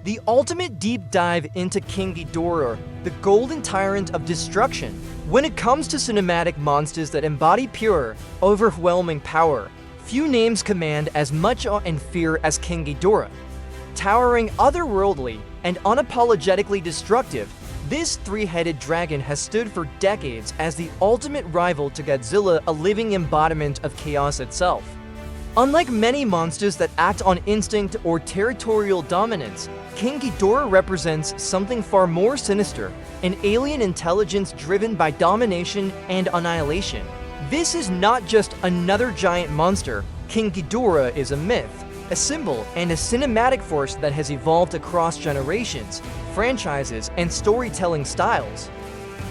The ultimate deep dive into King Ghidorah, the golden tyrant of destruction. When it comes to cinematic monsters that embody pure, overwhelming power, few names command as much awe and fear as King Ghidorah. Towering, otherworldly, and unapologetically destructive, this three-headed dragon has stood for decades as the ultimate rival to Godzilla, a living embodiment of chaos itself. Unlike many monsters that act on instinct or territorial dominance, King Ghidorah represents something far more sinister, an alien intelligence driven by domination and annihilation. This is not just another giant monster. King Ghidorah is a myth, a symbol, and a cinematic force that has evolved across generations, franchises, and storytelling styles.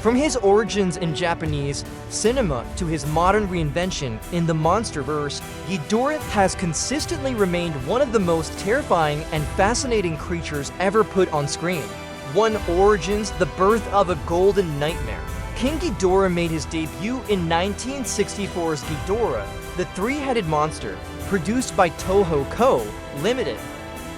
From his origins in Japanese cinema to his modern reinvention in the monsterverse, Ghidorah has consistently remained one of the most terrifying and fascinating creatures ever put on screen. One origins, the birth of a golden nightmare. King Ghidorah made his debut in 1964's Ghidorah, the three-headed monster, produced by Toho Co., Limited.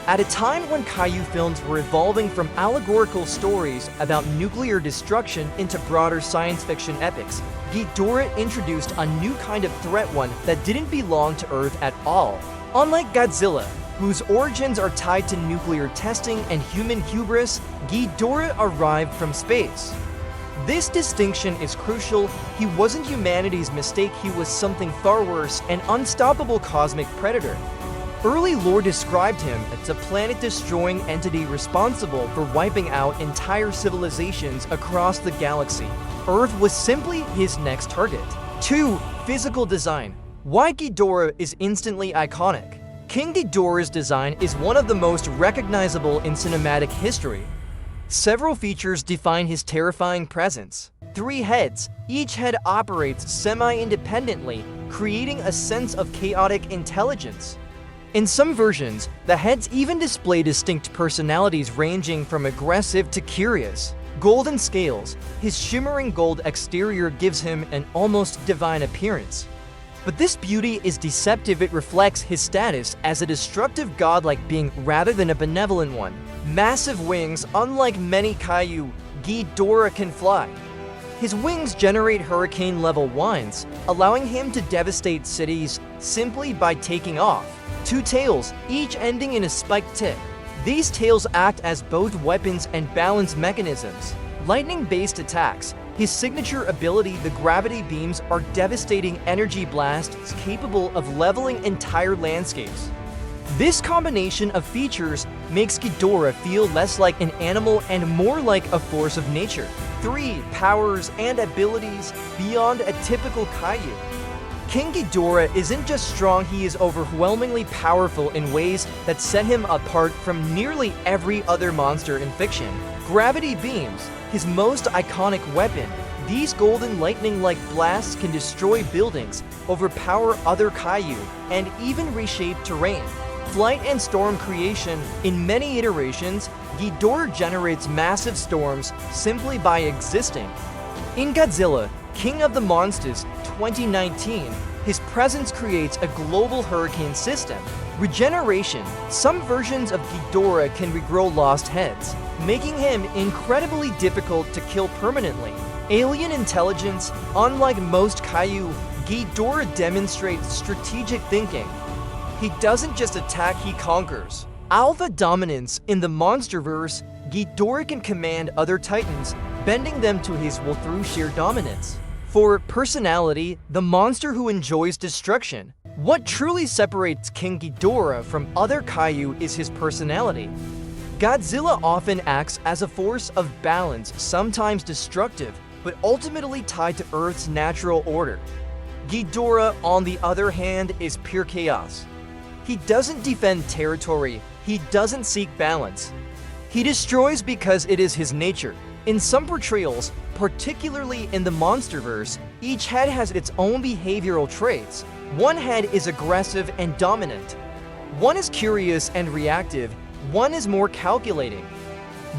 At a time when kaiju films were evolving from allegorical stories about nuclear destruction into broader science fiction epics, Ghidorah introduced a new kind of threat, one that didn't belong to Earth at all. Unlike Godzilla, whose origins are tied to nuclear testing and human hubris, Ghidorah arrived from space. This distinction is crucial. He wasn't humanity's mistake, he was something far worse, an unstoppable cosmic predator. Early lore described him as a planet-destroying entity responsible for wiping out entire civilizations across the galaxy. Earth was simply his next target. 2. Physical design. Why Ghidorah is instantly iconic. King Ghidorah's design is one of the most recognizable in cinematic history. Several features define his terrifying presence. 3 heads. Each head operates semi-independently, creating a sense of chaotic intelligence. In some versions, the heads even display distinct personalities ranging from aggressive to curious. Golden scales. His shimmering gold exterior gives him an almost divine appearance. But this beauty is deceptive. It reflects his status as a destructive godlike being rather than a benevolent one. Massive wings. Unlike many kaiju, Ghidorah can fly. His wings generate hurricane-level winds, allowing him to devastate cities simply by taking off. 2 tails, each ending in a spiked tip. These tails act as both weapons and balance mechanisms. Lightning-based attacks. His signature ability, the gravity beams, are devastating energy blasts capable of leveling entire landscapes. This combination of features makes Ghidorah feel less like an animal and more like a force of nature. 3. Powers and abilities beyond a typical kaiju. King Ghidorah isn't just strong, he is overwhelmingly powerful in ways that set him apart from nearly every other monster in fiction. Gravity beams, his most iconic weapon. These golden lightning-like blasts can destroy buildings, overpower other kaiju, and even reshape terrain. Flight and storm creation. In many iterations, Ghidorah generates massive storms simply by existing. In Godzilla, King of the Monsters 2019, his presence creates a global hurricane system. Regeneration. Some versions of Ghidorah can regrow lost heads, making him incredibly difficult to kill permanently. Alien intelligence. Unlike most kaiju, Ghidorah demonstrates strategic thinking. He doesn't just attack, he conquers. Alpha dominance. In the monsterverse, Ghidorah can command other titans, bending them to his will through sheer dominance. For personality, the monster who enjoys destruction. What truly separates King Ghidorah from other kaiju is his personality. Godzilla often acts as a force of balance, sometimes destructive, but ultimately tied to Earth's natural order. Ghidorah, on the other hand, is pure chaos. He doesn't defend territory, he doesn't seek balance. He destroys because it is his nature. In some portrayals, particularly in the monsterverse, each head has its own behavioral traits. One head is aggressive and dominant. One is curious and reactive. One is more calculating.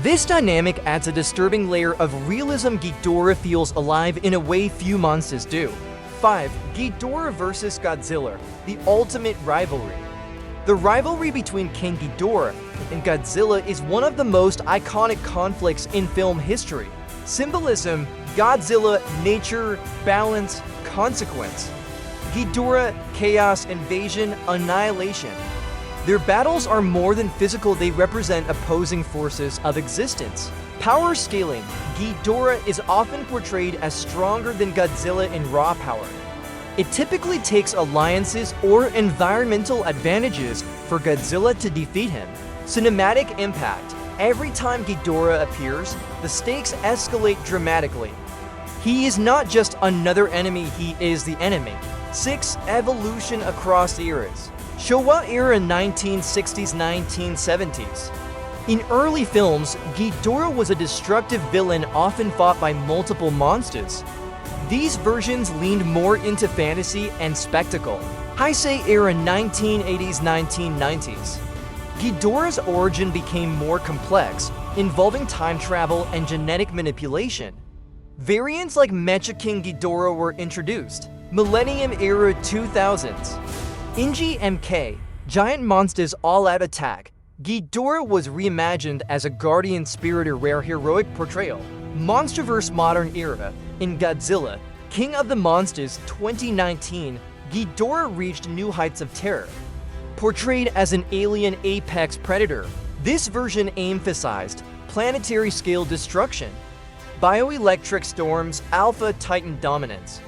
This dynamic adds a disturbing layer of realism. Ghidorah feels alive in a way few monsters do. 5. Ghidorah vs. Godzilla, the ultimate rivalry. The rivalry between King Ghidorah and Godzilla is one of the most iconic conflicts in film history. Symbolism: Godzilla, nature, balance, consequence. Ghidorah, chaos, invasion, annihilation. Their battles are more than physical, they represent opposing forces of existence. Power scaling: Ghidorah is often portrayed as stronger than Godzilla in raw power. It typically takes alliances or environmental advantages for Godzilla to defeat him. Cinematic impact: every time Ghidorah appears, the stakes escalate dramatically. He is not just another enemy, he is the enemy. 6. Evolution across eras. Showa era 1960s-1970s. In early films, Ghidorah was a destructive villain often fought by multiple monsters. These versions leaned more into fantasy and spectacle. Heisei era 1980s-1990s. Ghidorah's origin became more complex, involving time travel and genetic manipulation. Variants like Mecha King Ghidorah were introduced. Millennium era 2000s. Inji MK, giant monsters all-out attack. Ghidorah was reimagined as a guardian spirit, a rare heroic portrayal. Monsterverse modern era. In Godzilla, King of the Monsters 2019, Ghidorah reached new heights of terror. Portrayed as an alien apex predator, this version emphasized planetary-scale destruction. Bioelectric storms, alpha titan dominance.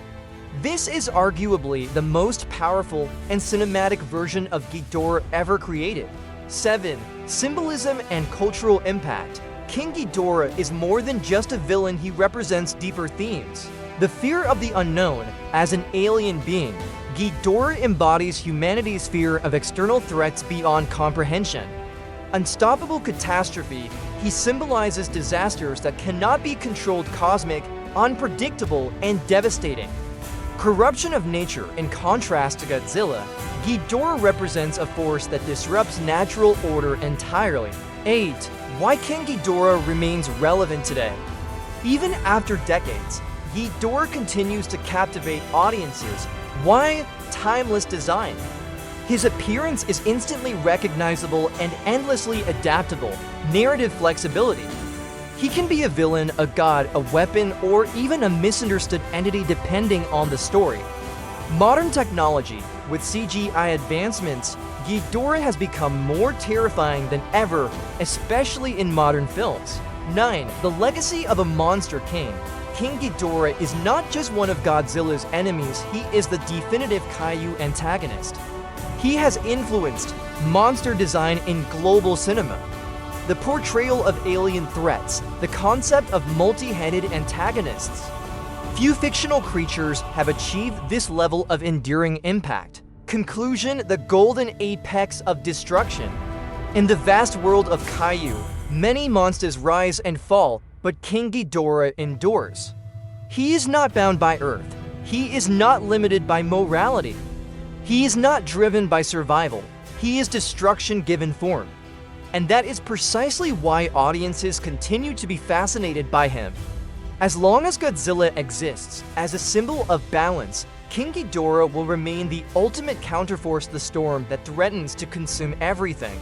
This is arguably the most powerful and cinematic version of Ghidorah ever created. 7. Symbolism and cultural impact. King Ghidorah is more than just a villain, he represents deeper themes. The fear of the unknown. As an alien being, Ghidorah embodies humanity's fear of external threats beyond comprehension. Unstoppable catastrophe. He symbolizes disasters that cannot be controlled, cosmic, unpredictable, and devastating. Corruption of nature. In contrast to Godzilla, Ghidorah represents a force that disrupts natural order entirely. 8. Why King Ghidorah remains relevant today. Even after decades, Ghidorah continues to captivate audiences. Why? Timeless design. His appearance is instantly recognizable and endlessly adaptable. Narrative flexibility. He can be a villain, a god, a weapon, or even a misunderstood entity depending on the story. Modern technology. With CGI advancements, Ghidorah has become more terrifying than ever, especially in modern films. 9. The legacy of a monster king. King Ghidorah is not just one of Godzilla's enemies, he is the definitive kaiju antagonist. He has influenced monster design in global cinema. The portrayal of alien threats, the concept of multi-headed antagonists. Few fictional creatures have achieved this level of enduring impact. Conclusion: the golden apex of destruction. In the vast world of kaiju, many monsters rise and fall, but King Ghidorah endures. He is not bound by Earth. He is not limited by morality. He is not driven by survival. He is destruction given form. And that is precisely why audiences continue to be fascinated by him. As long as Godzilla exists as a symbol of balance, King Ghidorah will remain the ultimate counterforce to the storm that threatens to consume everything.